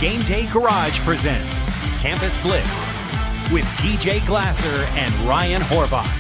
Game Day Garage presents Campus Blitz with PJ Glasser and Ryan Horvath.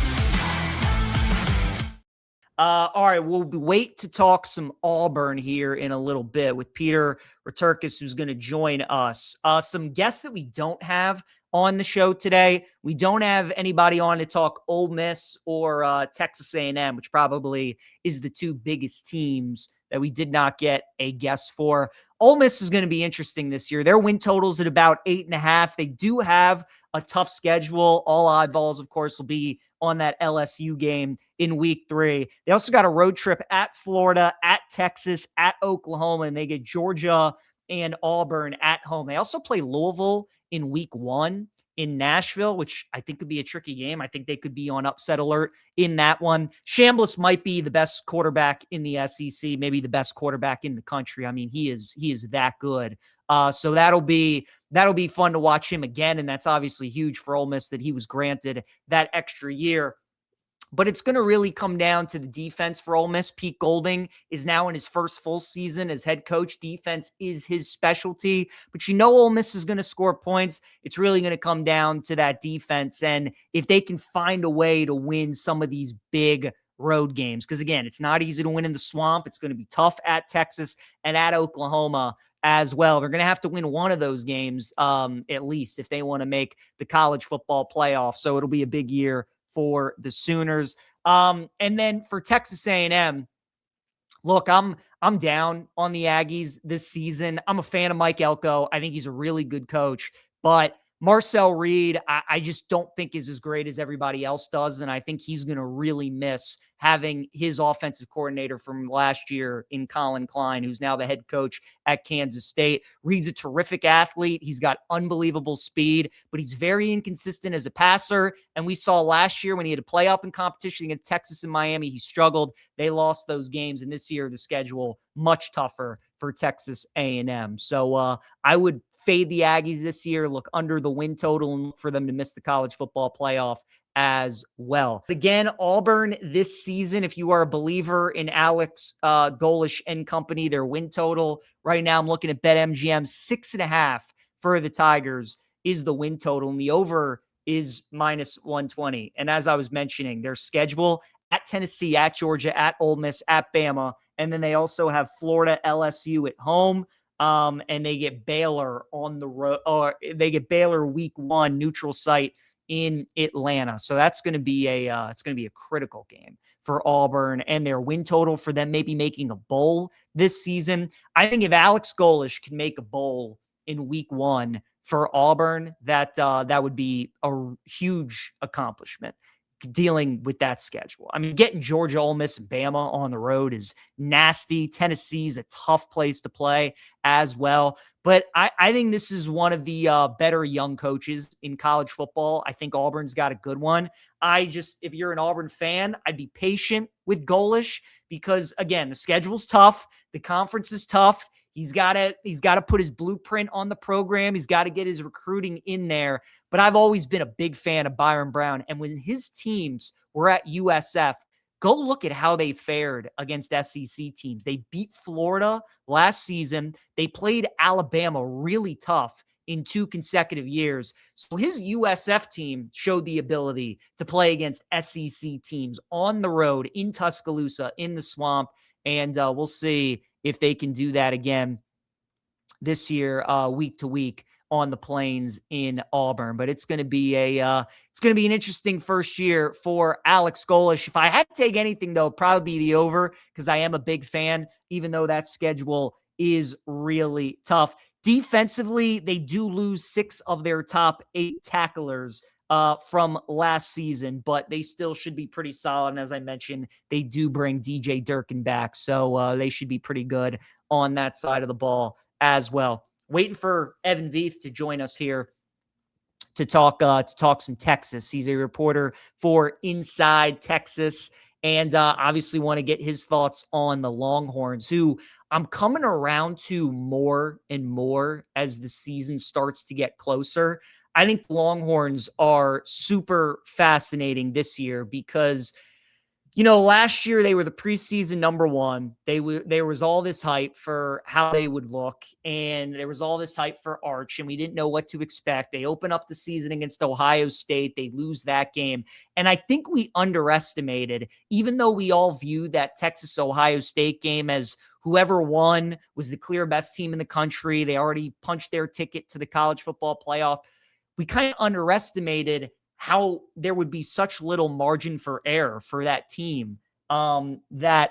All right, we'll wait to talk some Auburn here in a little bit with Peter Returkis, who's going to join us. Some guests that we don't have on the show today. We don't have anybody on to talk Ole Miss or Texas A&M, which probably is the two biggest teams that we did not get a guest for. Ole Miss is going to be interesting this year. Their win total's at about 8.5. They do have a tough schedule. All eyeballs, of course, will be on that LSU game in week 3. They also got a road trip at Florida, at Texas, at Oklahoma, and they get Georgia and Auburn at home. They also play Louisville in week 1 in Nashville, which I think could be a tricky game. I think they could be on upset alert in that one. Chambliss might be the best quarterback in the SEC, maybe the best quarterback in the country. I mean, he is that good. So that'll be fun to watch him again, and that's obviously huge for Ole Miss that he was granted that extra year. But it's going to really come down to the defense for Ole Miss. Pete Golding is now in his first full season as head coach. Defense is his specialty. But you know Ole Miss is going to score points. It's really going to come down to that defense. And if they can find a way to win some of these big road games, because, again, it's not easy to win in the Swamp. It's going to be tough at Texas and at Oklahoma as well. They're going to have to win one of those games at least if they want to make the college football playoff. So it'll be a big year for the Sooners. And then for Texas A&M, look, I'm down on the Aggies this season. I'm a fan of Mike Elko. I think he's a really good coach, but Marcel Reed, I just don't think is as great as everybody else does. And I think he's going to really miss having his offensive coordinator from last year in Colin Klein, who's now the head coach at Kansas State. Reed's a terrific athlete. He's got unbelievable speed, but he's very inconsistent as a passer. And we saw last year when he had to play up in competition against Texas and Miami, he struggled. They lost those games. And this year, the schedule much tougher for Texas A&M. So I would fade the Aggies this year, look under the win total, and look for them to miss the college football playoff as well. Again, Auburn this season, if you are a believer in Alex Golesh and company, their win total right now, I'm looking at BetMGM, 6.5 for the Tigers is the win total, and the over is -120. And as I was mentioning, their schedule at Tennessee, at Georgia, at Ole Miss, at Bama, and then they also have Florida, LSU at home. And they get Baylor on the road, or they get Baylor week 1 neutral site in Atlanta. So that's going to be it's going to be a critical game for Auburn, and their win total for them maybe making a bowl this season. I think if Alex Golesh can make a bowl in week 1 for Auburn, that would be a huge accomplishment dealing with that schedule. I mean, getting Georgia, Ole Miss, and Bama on the road is nasty. Tennessee's a tough place to play as well. But I think this is one of the better young coaches in college football. I think Auburn's got a good one. If you're an Auburn fan, I'd be patient with Golesh because, again, the schedule's tough. The conference is tough. He's got to put his blueprint on the program. He's got to get his recruiting in there. But I've always been a big fan of Byron Brown. And when his teams were at USF, go look at how they fared against SEC teams. They beat Florida last season. They played Alabama really tough in 2 consecutive years. So his USF team showed the ability to play against SEC teams on the road in Tuscaloosa, in the Swamp. And we'll see if they can do that again this year, week to week on the Plains in Auburn. But it's going to be an interesting first year for Alex Golesh. If I had to take anything, though, it'd probably be the over, because I am a big fan, even though that schedule is really tough. Defensively, they do lose 6 of their top 8 tacklers from last season, but they still should be pretty solid. And as I mentioned, they do bring DJ Durkin back, so they should be pretty good on that side of the ball as well. Waiting for Evan Veith to join us here to talk some Texas. He's a reporter for Inside Texas, and obviously want to get his thoughts on the Longhorns, who I'm coming around to more and more as the season starts to get closer. I think the Longhorns are super fascinating this year because Last year they were the preseason number one. There was all this hype for how they would look, and there was all this hype for Arch, and we didn't know what to expect. They open up the season against Ohio State. They lose that game. And I think we underestimated, even though we all viewed that Texas-Ohio State game as whoever won was the clear best team in the country. They already punched their ticket to the college football playoff. We kind of underestimated how there would be such little margin for error for that team that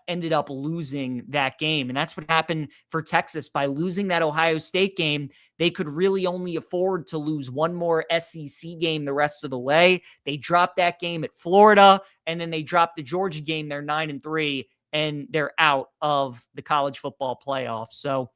ended up losing that game. And that's what happened for Texas. By losing that Ohio State game, they could really only afford to lose one more SEC game the rest of the way. They dropped that game at Florida, and then they dropped the Georgia game. They're 9-3, and they're out of the college football playoff. So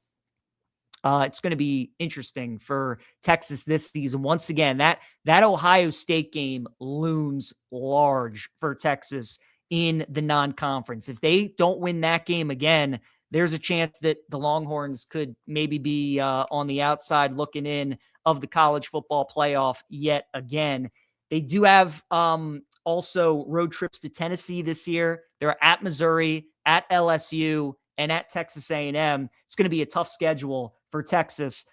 it's going to be interesting for Texas this season. Once again, that Ohio State game looms large for Texas in the non-conference. If they don't win that game again, there's a chance that the Longhorns could maybe be on the outside looking in of the college football playoff yet again. They do have also road trips to Tennessee this year. They're at Missouri, at LSU, and at Texas A&M. It's going to be a tough schedule for Texas.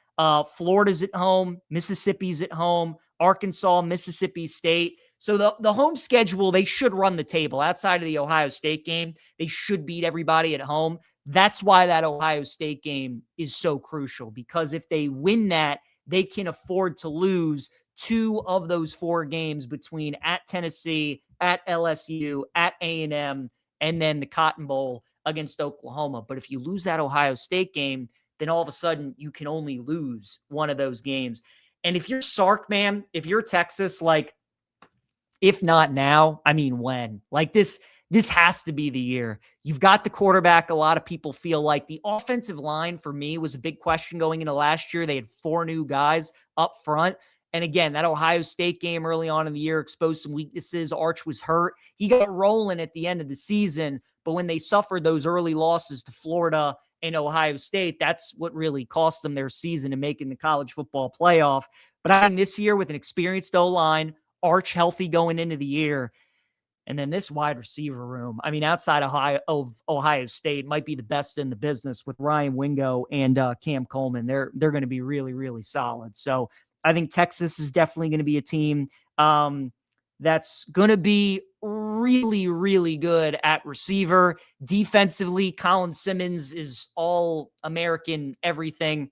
Florida's at home, Mississippi's at home, Arkansas, Mississippi State. So the home schedule, they should run the table. Outside of the Ohio State game, they should beat everybody at home. That's why that Ohio State game is so crucial, because if they win that, they can afford to lose 2 of those 4 games between at Tennessee, at LSU, at A&M, and then the Cotton Bowl against Oklahoma. But if you lose that Ohio State game, then all of a sudden you can only lose one of those games. And if you're Sark, man, if you're Texas, like, if not now, I mean, when? Like, this has to be the year. You've got the quarterback. A lot of people feel like the offensive line for me was a big question going into last year. They had 4 new guys up front. And again, that Ohio State game early on in the year exposed some weaknesses. Arch was hurt. He got rolling at the end of the season. But when they suffered those early losses to Florida and Ohio State, that's what really cost them their season and making the college football playoff. But I think this year, with an experienced O-line, Arch healthy going into the year, and then this wide receiver room, I mean, outside of Ohio State, might be the best in the business with Ryan Wingo and Cam Coleman. They're going to be really, really solid. So I think Texas is definitely going to be a team that's going to be really, really good at receiver. Defensively, Colin Simmons is all American everything.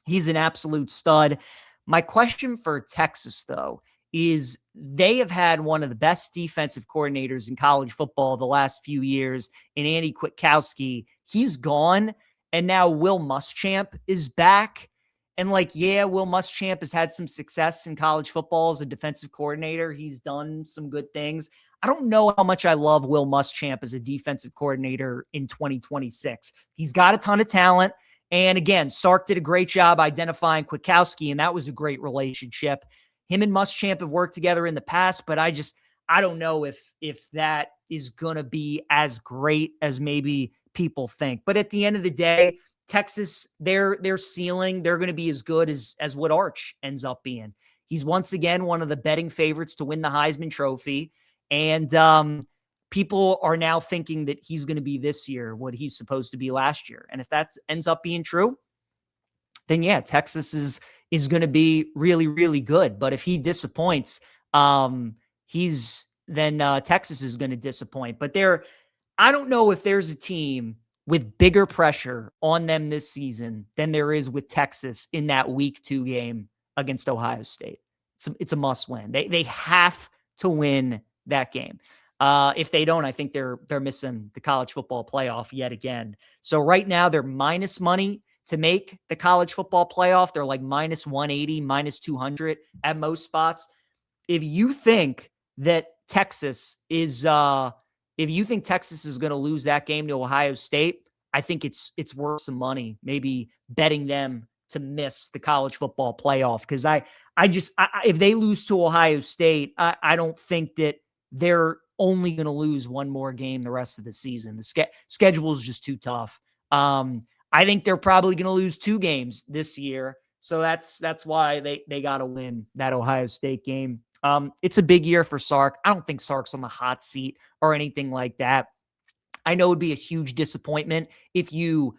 He's an absolute stud. My question for Texas, though, is they have had one of the best defensive coordinators in college football the last few years in Andy Kwiatkowski. He's gone, and now Will Muschamp is back. And Will Muschamp has had some success in college football as a defensive coordinator. He's done some good things. I don't know how much I love Will Muschamp as a defensive coordinator in 2026. He's got a ton of talent. And again, Sark did a great job identifying Kwiatkowski, and that was a great relationship. Him and Muschamp have worked together in the past, but I don't know if that is going to be as great as maybe people think. But at the end of the day, Texas, their ceiling, they're going to be as good as what Arch ends up being. He's once again one of the betting favorites to win the Heisman Trophy. And people are now thinking that he's going to be this year what he's supposed to be last year. And if that ends up being true, then yeah, Texas is going to be really, really good. But if he disappoints, Texas is going to disappoint. But I don't know if there's a team with bigger pressure on them this season than there is with Texas in that week 2 game against Ohio State. It's a must win. They have to win that game. If they don't, I think they're missing the college football playoff yet again. So right now they're minus money to make the college football playoff. They're like minus 180, minus 200 at most spots. If you think that Texas is going to lose that game to Ohio State, I think it's worth some money, maybe betting them to miss the college football playoff. Because if they lose to Ohio State, I don't think that they're only going to lose one more game the rest of the season. The schedule is just too tough. I think they're probably going to lose 2 games this year. So that's why they got to win that Ohio State game. It's a big year for Sark. I don't think Sark's on the hot seat or anything like that. I know it'd be a huge disappointment if you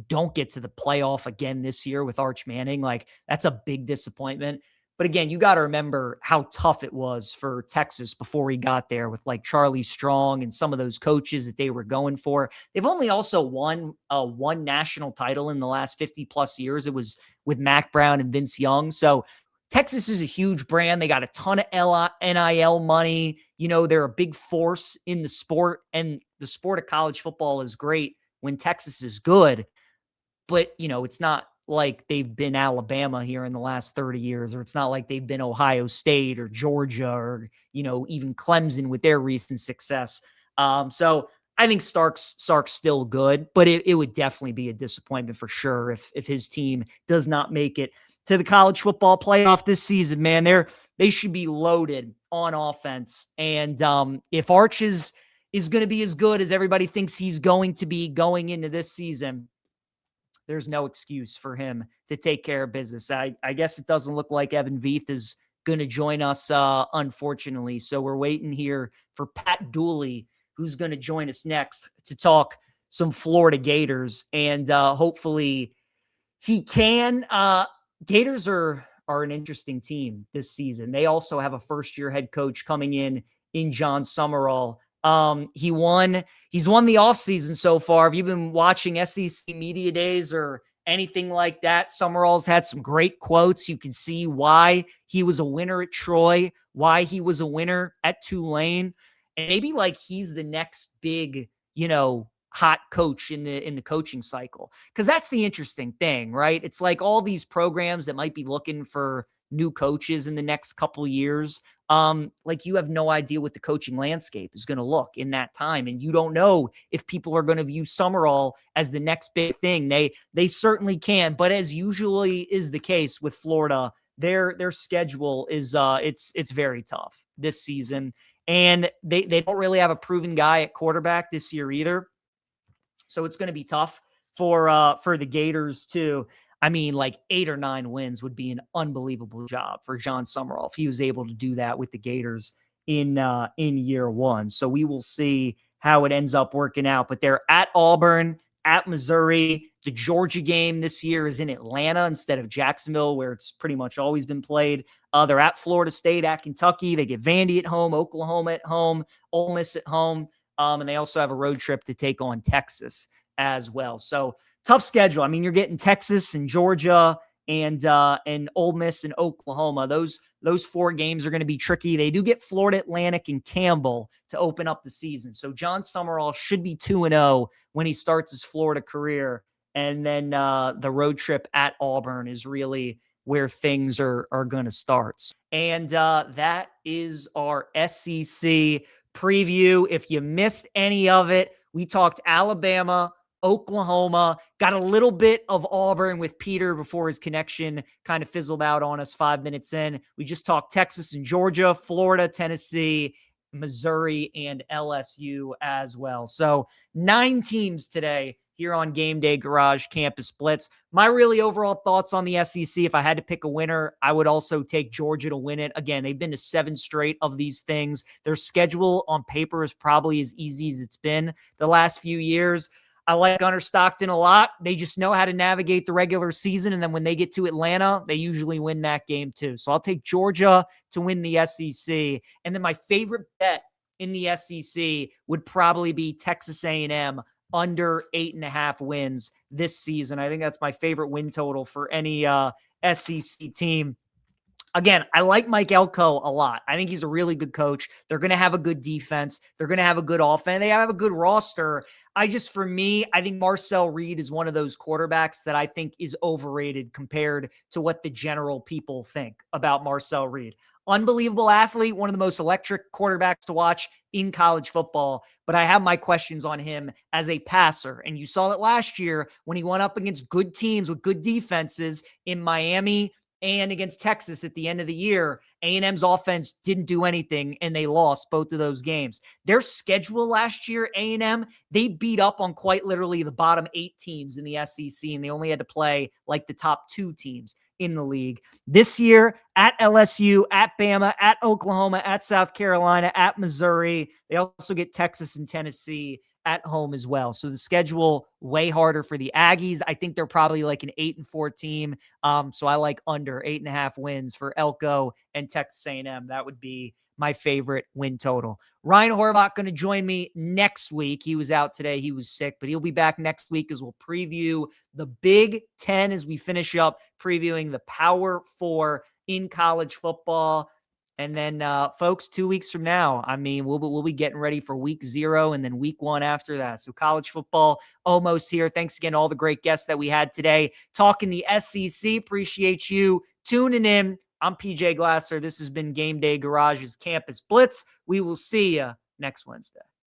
don't get to the playoff again this year with Arch Manning. Like, that's a big disappointment. But again, you got to remember how tough it was for Texas before he got there with like Charlie Strong and some of those coaches that they were going for. They've only also won one national title in the last 50 plus years. It was with Mac Brown and Vince Young. So Texas is a huge brand. They got a ton of NIL money. They're a big force in the sport, and the sport of college football is great when Texas is good. But, it's not like they've been Alabama here in the last 30 years, or it's not like they've been Ohio State or Georgia or, even Clemson with their recent success. So I think Sark's still good, but it would definitely be a disappointment for sure if his team does not make it to the college football playoff this season. Man, they should be loaded on offense. And if Arch is going to be as good as everybody thinks he's going to be going into this season, there's no excuse for him to take care of business. I guess it doesn't look like Evan Veith is going to join us, unfortunately. So we're waiting here for Pat Dooley, who's going to join us next to talk some Florida Gators. And hopefully he can. Gators are an interesting team this season. They also have a first-year head coach coming in John Summerall. He's won the offseason so far. Have you been watching SEC media days or anything like that? Summerall's had some great quotes. You can see why he was a winner at Troy, why he was a winner at Tulane, and maybe like he's the next big, hot coach in the coaching cycle. Because that's the interesting thing, right? It's like all these programs that might be looking for new coaches in the next couple of years. Like, you have no idea what the coaching landscape is going to look in that time. And you don't know if people are going to view Summerall as the next big thing. They certainly can, but as usually is the case with Florida, their schedule is it's very tough this season. And they don't really have a proven guy at quarterback this year either. So it's going to be tough for the Gators too. I mean, like 8 or 9 wins would be an unbelievable job for John Summerall if he was able to do that with the Gators in year one. So we will see how it ends up working out. But they're at Auburn, at Missouri. The Georgia game this year is in Atlanta instead of Jacksonville, where it's pretty much always been played. They're at Florida State, at Kentucky. They get Vandy at home, Oklahoma at home, Ole Miss at home. And they also have a road trip to take on Texas as well. So tough schedule. I mean, you're getting Texas and Georgia and Ole Miss and Oklahoma. Those 4 games are going to be tricky. They do get Florida Atlantic and Campbell to open up the season. So John Summerall should be 2-0 when he starts his Florida career. And then the road trip at Auburn is really where things are going to start. And that is our SEC preview. If you missed any of it, we talked Alabama, Oklahoma, got a little bit of Auburn with Peter before his connection kind of fizzled out on us 5 minutes in. We just talked Texas and Georgia, Florida, Tennessee, Missouri, and LSU as well. So 9 teams today here on Game Day Garage Campus Blitz. My really overall thoughts on the SEC, if I had to pick a winner, I would also take Georgia to win it. Again, they've been to 7 straight of these things. Their schedule on paper is probably as easy as it's been the last few years. I like Gunnar Stockton a lot. They just know how to navigate the regular season. And then when they get to Atlanta, they usually win that game too. So I'll take Georgia to win the SEC. And then my favorite bet in the SEC would probably be Texas A&M under 8.5 wins this season. I think that's my favorite win total for any SEC team. Again, I like Mike Elko a lot. I think he's a really good coach. They're going to have a good defense. They're going to have a good offense. They have a good roster. I think Marcel Reed is one of those quarterbacks that I think is overrated compared to what the general people think about Marcel Reed. Unbelievable athlete, one of the most electric quarterbacks to watch in college football, but I have my questions on him as a passer. And you saw it last year when he went up against good teams with good defenses in Miami and against Texas at the end of the year. A&M's offense didn't do anything, and they lost both of those games. Their schedule last year, A&M, they beat up on quite literally the bottom 8 teams in the SEC, and they only had to play like the top 2 teams. in the league. This year, at LSU, at Bama, at Oklahoma, at South Carolina, at Missouri. They also get Texas and Tennessee at home as well. So the schedule way harder for the Aggies. I think they're probably like an 8-4 team. So I like under 8.5 wins for Elko and Texas A&M. That would be my favorite win total. Ryan Horvath going to join me next week. He was out today. He was sick, but he'll be back next week as we'll preview the Big Ten as we finish up previewing the Power Four in college football. And then, folks, 2 weeks from now, I mean, we'll be getting ready for week 0 and then week 1 after that. So college football almost here. Thanks again to all the great guests that we had today talking the SEC. Appreciate you tuning in. I'm PJ Glasser. This has been Game Day Garage's Campus Blitz. We will see you next Wednesday.